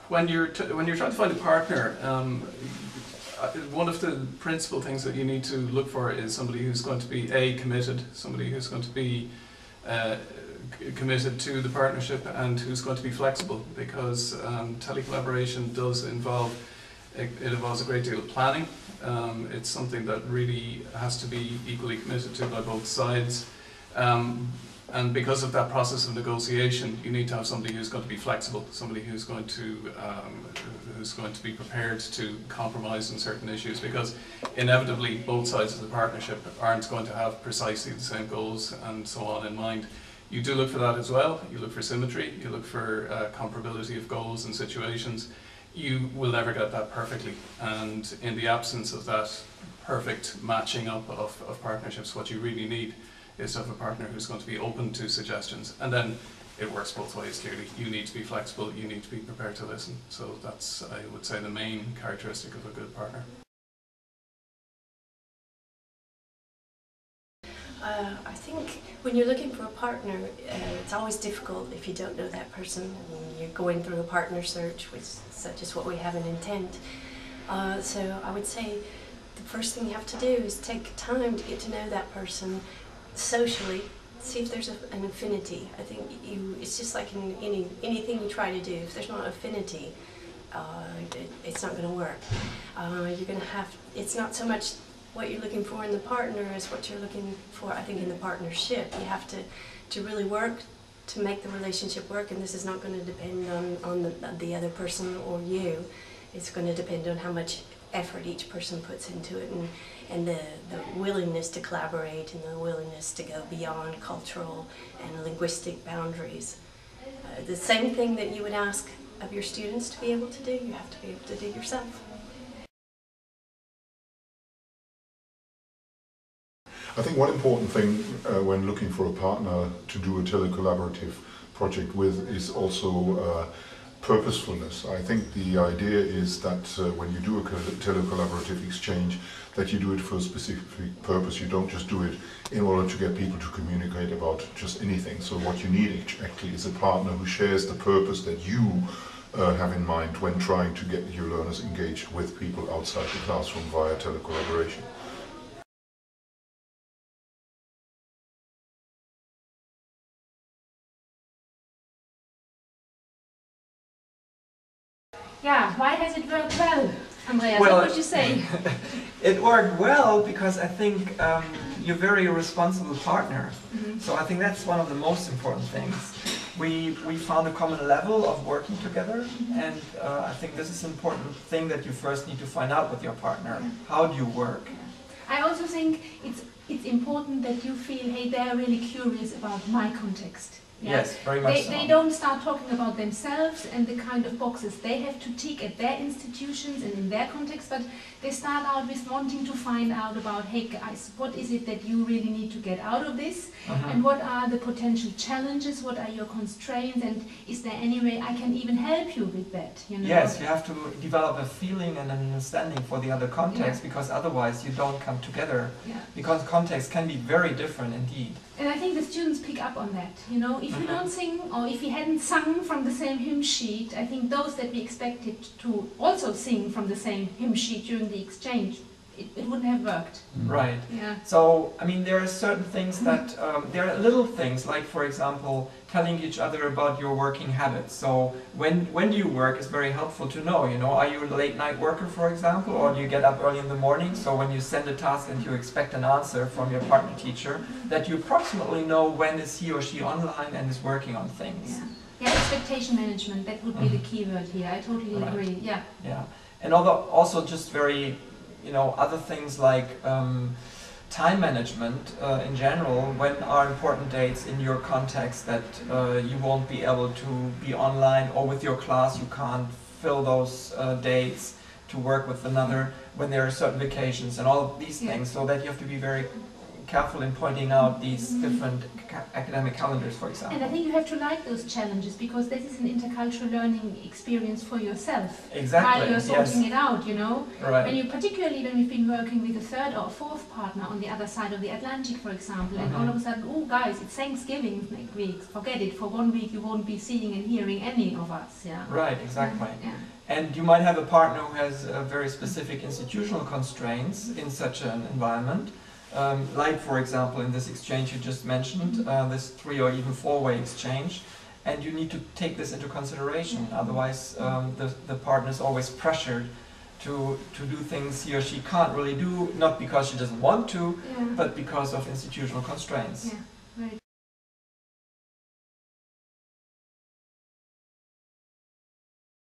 when you're trying to find a partner, one of the principal things that you need to look for is somebody who's going to be committed, somebody who's going to be committed to the partnership, and who's going to be flexible, because telecollaboration does involve it involves a great deal of planning. It's something that really has to be equally committed to by both sides. And because of that process of negotiation, you need to have somebody who's going to be flexible, somebody who's going to be prepared to compromise on certain issues, because inevitably both sides of the partnership aren't going to have precisely the same goals and so on in mind. You do look for that as well. You look for symmetry, you look for comparability of goals and situations. You will never get that perfectly, and in the absence of that perfect matching up of partnerships, what you really need is to have a partner who's going to be open to suggestions, and then it works both ways. Clearly, you need to be flexible, you need to be prepared to listen. So that's, I would say, the main characteristic of a good partner. I think when you're looking for a partner, it's always difficult if you don't know that person and you're going through a partner search, which is such as what we have in Intent. So I would say the first thing you have to do is take time to get to know that person socially, see if there's an affinity. I think it's just like in anything you try to do, if there's not affinity, it's not going to work. You're going to have, it's not so much what you're looking for in the partner as what you're looking for, I think, in the partnership. You have to really work to make the relationship work, and this is not going to depend on the other person or you. It's going to depend on how much effort each person puts into it, and the willingness to collaborate and the willingness to go beyond cultural and linguistic boundaries. The same thing that you would ask of your students to be able to do, you have to be able to do yourself. I think one important thing when looking for a partner to do a telecollaborative project with is also purposefulness. I think the idea is that when you do a telecollaborative exchange, that you do it for a specific purpose. You don't just do it in order to get people to communicate about just anything. So what you need actually is a partner who shares the purpose that you have in mind when trying to get your learners engaged with people outside the classroom via telecollaboration. Yeah, why has it worked well? Andreas, well, what would you say? It worked well because I think you're a very responsible partner. Mm-hmm. So I think that's one of the most important things. We found a common level of working together, mm-hmm. and I think this is an important thing that you first need to find out with your partner. How do you work? I also think it's important that you feel, hey, they're really curious about my context. Yeah. Yes, very much so. They don't start talking about themselves and the kind of boxes they have to tick at their institutions and in their context, but they start out with wanting to find out about, hey guys, what is it that you really need to get out of this? And what are the potential challenges, what are your constraints, and is there any way I can even help you with that? You know? Yes, you have to develop a feeling and an understanding for the other context, because otherwise you don't come together, because context can be very different indeed. And I think the students pick up on that, you know, if you don't sing, or if you hadn't sung from the same hymn sheet, I think those that we expected to also sing from the same hymn sheet during the exchange, it wouldn't have worked. Right. Yeah. So, I mean, there are certain things that, there are little things, like, for example, telling each other about your working habits. So, when do you work is very helpful to know, you know, are you a late night worker, for example, or do you get up early in the morning? So when you send a task and you expect an answer from your partner teacher, that you approximately know when is he or she online and is working on things. Yeah, expectation management, that would be the key word here. I totally agree, yeah. Yeah, and also just very, you know, other things like time management in general. When are important dates in your context that you won't be able to be online, or with your class you can't fill those dates to work with another, when there are certain vacations and all of these things, so that you have to be very careful in pointing out these different academic calendars, for example. And I think you have to like those challenges, because this is an intercultural learning experience for yourself. Exactly, While you're sorting yes. it out, you know. Right. When you, particularly when we've been working with a third or fourth partner on the other side of the Atlantic, for example, and all of a sudden, oh guys, it's Thanksgiving next week. Forget it. For 1 week, you won't be seeing and hearing any of us. Yeah. Right, exactly. Yeah. And you might have a partner who has very specific institutional constraints in such an environment. Like, for example, in this exchange you just mentioned, this 3 or even 4-way exchange. And you need to take this into consideration. Otherwise, the partner is always pressured to do things he or she can't really do, not because she doesn't want to, but because of institutional constraints. Yeah.